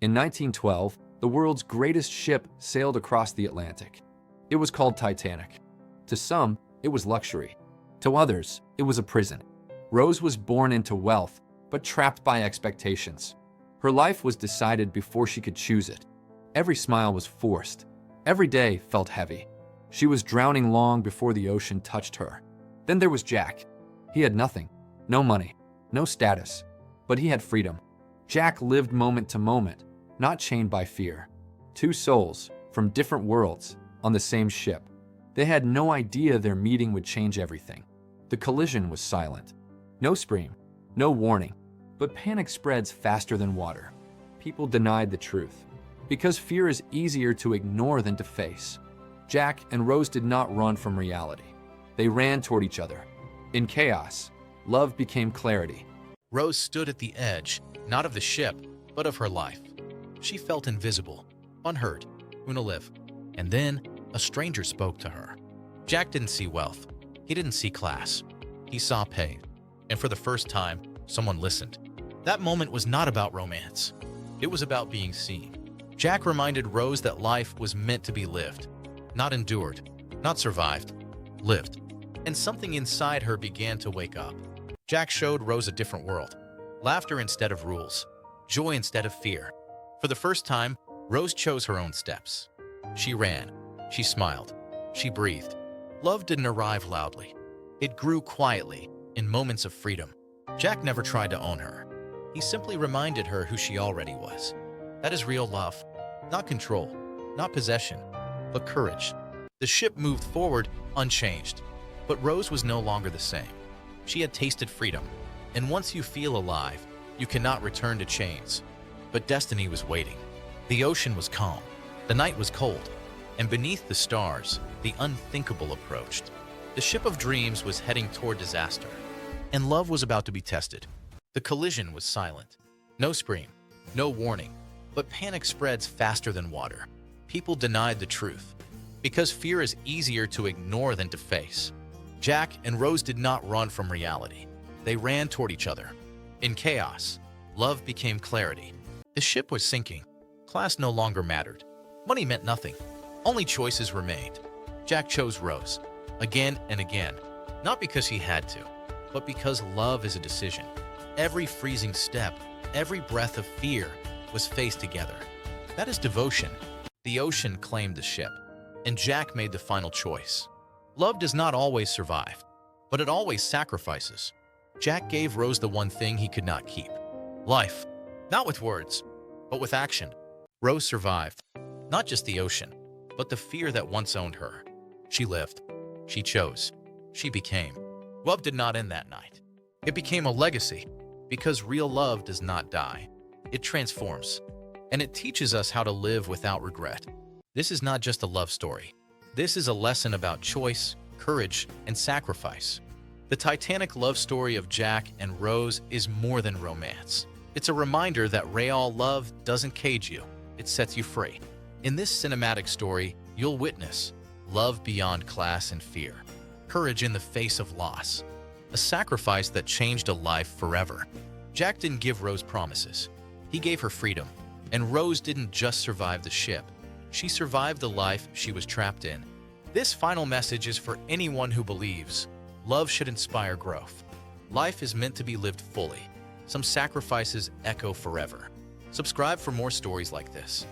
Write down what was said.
In 1912, the world's greatest ship sailed across the Atlantic. It was called Titanic. To some, it was luxury. To others, it was a prison. Rose was born into wealth, but trapped by expectations. Her life was decided before she could choose it. Every smile was forced. Every day felt heavy. She was drowning long before the ocean touched her. Then there was Jack. He had nothing, no money, no status, but he had freedom. Jack lived moment to moment, not chained by fear. Two souls from different worlds on the same ship. They had no idea their meeting would change everything. The collision was silent. No scream, no warning, but panic spreads faster than water. People denied the truth, because fear is easier to ignore than to face. Jack and Rose did not run from reality. They ran toward each other. In chaos, love became clarity. Rose stood at the edge, not of the ship, but of her life. She felt invisible, unheard, unalive. And then, a stranger spoke to her. Jack didn't see wealth. He didn't see class. He saw pain. And for the first time, someone listened. That moment was not about romance. It was about being seen. Jack reminded Rose that life was meant to be lived, not endured, not survived, lived. And something inside her began to wake up. Jack showed Rose a different world. Laughter instead of rules. Joy instead of fear. For the first time, Rose chose her own steps. She ran. She smiled. She breathed. Love didn't arrive loudly. It grew quietly, in moments of freedom. Jack never tried to own her. He simply reminded her who she already was. That is real love. Not control, not possession, but courage. The ship moved forward unchanged, but Rose was no longer the same. She had tasted freedom, and once you feel alive, you cannot return to chains. But destiny was waiting. The ocean was calm, the night was cold, and beneath the stars, the unthinkable approached. The ship of dreams was heading toward disaster, and love was about to be tested. The collision was silent. No scream, no warning, but panic spreads faster than water. People denied the truth, because fear is easier to ignore than to face. Jack and Rose did not run from reality. They ran toward each other. In chaos, love became clarity. The ship was sinking. Class no longer mattered. Money meant nothing. Only choices remained. Jack chose Rose, again and again, not because he had to, but because love is a decision. Every freezing step, every breath of fear was faced together. That is devotion. The ocean claimed the ship, and Jack made the final choice. Love does not always survive, but it always sacrifices. Jack gave Rose the one thing he could not keep: life. Not with words, but with action. Rose survived, not just the ocean, but the fear that once owned her. She lived. She chose. She became. Love did not end that night. It became a legacy, because real love does not die. It transforms, and it teaches us how to live without regret. This is not just a love story. This is a lesson about choice, courage, and sacrifice. The Titanic love story of Jack and Rose is more than romance. It's a reminder that real love doesn't cage you, it sets you free. In this cinematic story, you'll witness love beyond class and fear, courage in the face of loss, a sacrifice that changed a life forever. Jack didn't give Rose promises. He gave her freedom, and Rose didn't just survive the ship. She survived the life she was trapped in. This final message is for anyone who believes love should inspire growth. Life is meant to be lived fully. Some sacrifices echo forever. Subscribe for more stories like this.